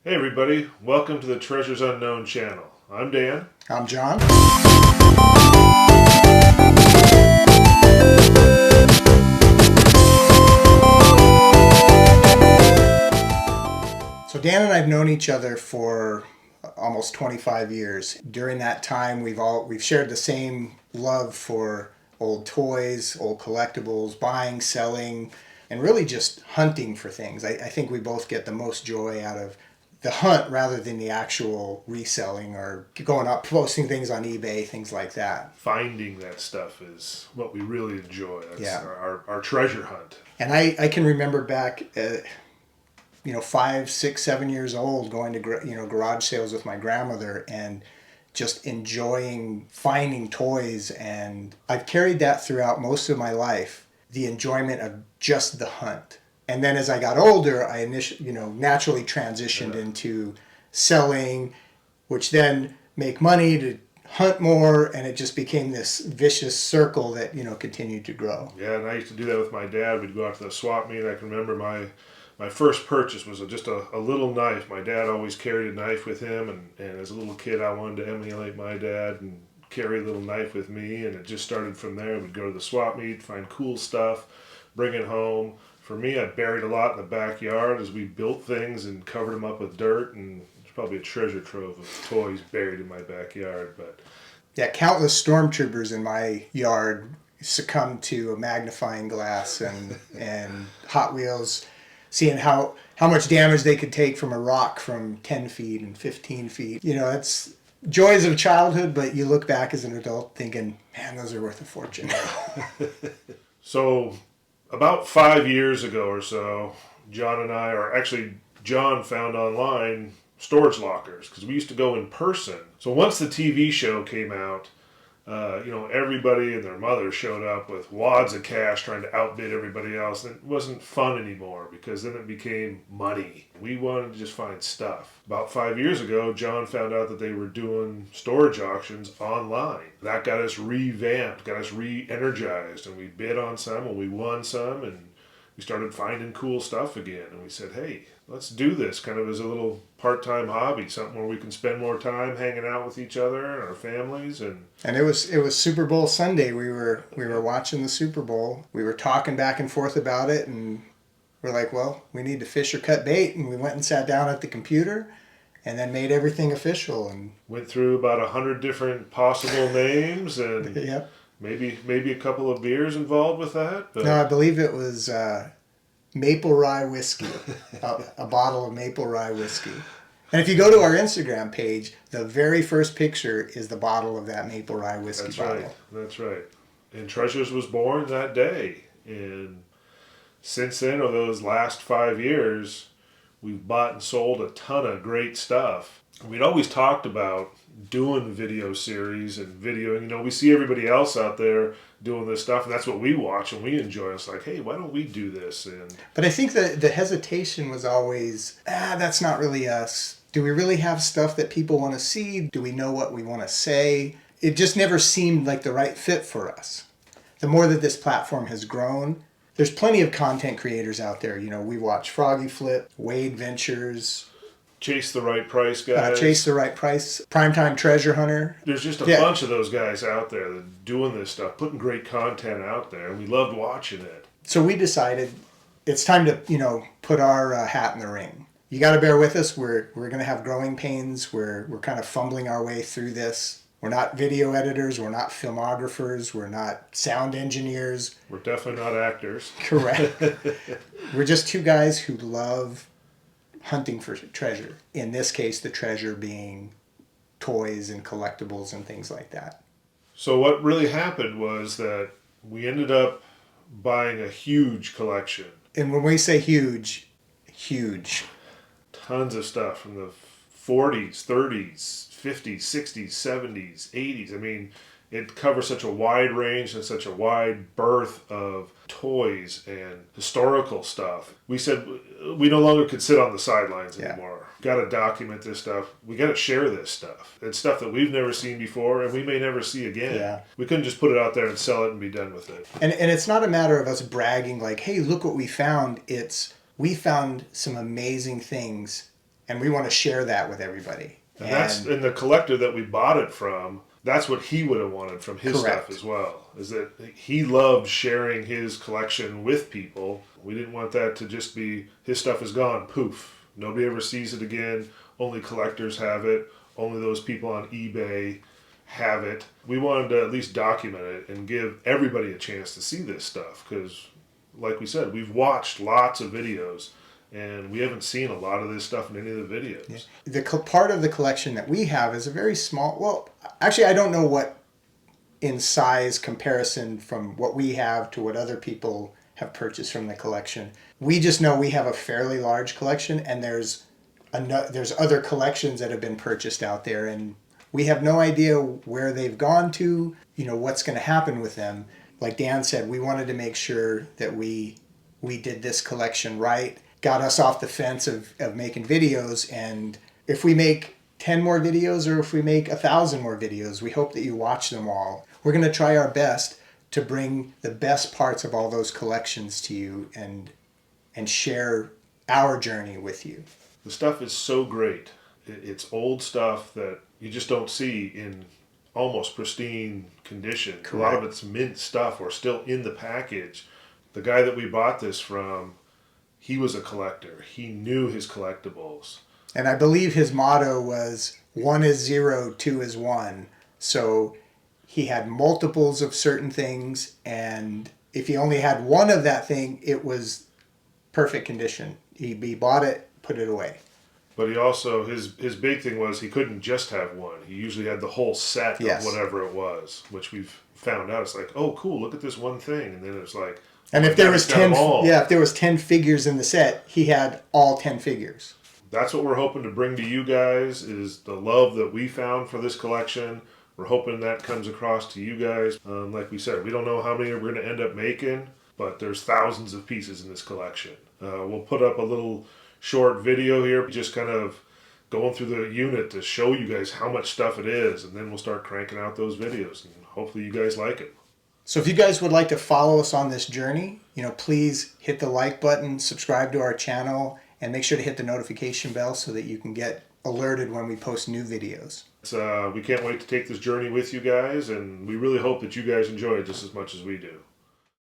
Hey everybody, welcome to the Treasures Unknown channel. I'm Dan. I'm John. So Dan and I have known each other for almost 25 years. During that time, we've shared the same love for old toys, old collectibles, buying, selling, and really just hunting for things. I think we both get the most joy out of the hunt rather than the actual reselling or going up posting things on eBay, things like that. Finding that stuff is what we really enjoy. That's Yeah. our treasure hunt. And I can remember back, 5, 6, 7 years old, going to garage sales with my grandmother and just enjoying finding toys. And I've carried that throughout most of my life, the enjoyment of just the hunt. And then as I got older, I naturally transitioned into selling, which then make money to hunt more, and it just became this vicious circle that continued to grow. Yeah, and I used to do that with my dad. We'd go out to the swap meet. I can remember my first purchase was just a little knife. My dad always carried a knife with him, and as a little kid I wanted to emulate my dad and carry a little knife with me, and it just started from there. We'd go to the swap meet, find cool stuff, bring it home. For me, I buried a lot in the backyard as we built things and covered them up with dirt, and there's probably a treasure trove of toys buried in my backyard. But yeah, countless stormtroopers in my yard succumbed to a magnifying glass and Hot Wheels, seeing how much damage they could take from a rock from 10 feet and 15 feet. It's joys of childhood, but you look back as an adult thinking, man, those are worth a fortune. So about 5 years ago or so, John and I, or actually John found online storage lockers because we used to go in person. So once the TV show came out, everybody and their mother showed up with wads of cash trying to outbid everybody else. And it wasn't fun anymore because then it became money. We wanted to just find stuff. About 5 years ago, John found out that they were doing storage auctions online. That got us revamped, got us re-energized, and we bid on some and we won some, and we started finding cool stuff again. And we said, hey, let's do this kind of as a little part-time hobby, something where we can spend more time hanging out with each other and our families. And it was Super Bowl Sunday. We were watching the Super Bowl. We were talking back and forth about it, and we're like, well, we need to fish or cut bait. And we went and sat down at the computer and then made everything official. And went through about 100 different possible names and yep. maybe a couple of beers involved with that. But No, I believe it was maple rye whiskey, a bottle of maple rye whiskey. And if you go to our Instagram page, the very first picture is the bottle of that maple rye whiskey bottle. That's right. And Treasures was born that day. And since then, over those last 5 years, we've bought and sold a ton of great stuff. We'd always talked about doing video series and videoing. We see everybody else out there doing this stuff, and that's what we watch and we enjoy. It's like, hey, why don't we do this? But I think that the hesitation was always, that's not really us. Do we really have stuff that people want to see? Do we know what we want to say? It just never seemed like the right fit for us. The more that this platform has grown, there's plenty of content creators out there. We watch Froggy Flip, Wade Ventures, Chase the Right Price guys. Chase the Right Price, Primetime Treasure Hunter. There's just a bunch of those guys out there that are doing this stuff, putting great content out there, and we loved watching it. So we decided it's time to, put our hat in the ring. You got to bear with us. We're going to have growing pains. We're kind of fumbling our way through this. We're not video editors. We're not filmographers. We're not sound engineers. We're definitely not actors. Correct. We're just two guys who love hunting for treasure. In this case, the treasure being toys and collectibles and things like that. So what really happened was that we ended up buying a huge collection. And when we say huge, huge. Tons of stuff from the 40s, 30s, 50s, 60s, 70s, 80s. I mean, it covers such a wide range and such a wide berth of toys and historical stuff. We said we no longer could sit on the sidelines anymore. Got to document this stuff. We got to share this stuff. It's stuff that we've never seen before and we may never see again. Yeah. We couldn't just put it out there and sell it and be done with it. And it's not a matter of us bragging like, hey, look what we found. It's we found some amazing things and we want to share that with everybody. And the collector that we bought it from, that's what he would have wanted from his Correct. stuff as well. Is that he loved sharing his collection with people. We didn't want that to just be his stuff is gone, poof. Nobody ever sees it again. Only collectors have it. Only those people on eBay have it. We wanted to at least document it and give everybody a chance to see this stuff because, like we said, we've watched lots of videos and we haven't seen a lot of this stuff in any of the videos. Yeah. The part of the collection that we have is a very small, well, actually I don't know what in size comparison from what we have to what other people have purchased from the collection. We just know we have a fairly large collection, and there's other collections that have been purchased out there, and we have no idea where they've gone to, what's going to happen with them. Like Dan said, we wanted to make sure that we did this collection right, got us off the fence of making videos, and if we make 10 more videos or if we make 1,000 more videos, we hope that you watch them all. We're going to try our best to bring the best parts of all those collections to you and share our journey with you. The stuff is so great. It's old stuff that you just don't see in almost pristine condition. Correct. A lot of it's mint stuff or still in the package. The guy that we bought this from, he was a collector. He knew his collectibles. And I believe his motto was 1 is 0, 2 is 1. So he had multiples of certain things, and if he only had one of that thing, it was perfect condition. He bought it, put it away. But he also, his big thing was he couldn't just have one. He usually had the whole set Yes. of whatever it was, which we've found out. It's like, oh, cool, look at this one thing. And then it's like, And if there was 10, yeah, if there was 10 figures in the set, he had all 10 figures. That's what we're hoping to bring to you guys is the love that we found for this collection. We're hoping that comes across to you guys. Like we said, we don't know how many we're going to end up making, but there's thousands of pieces in this collection. We'll put up a little short video here, just kind of going through the unit to show you guys how much stuff it is, and then we'll start cranking out those videos, and hopefully you guys like it. So if you guys would like to follow us on this journey, please hit the like button, subscribe to our channel, and make sure to hit the notification bell so that you can get alerted when we post new videos. We can't wait to take this journey with you guys, and we really hope that you guys enjoy it just as much as we do.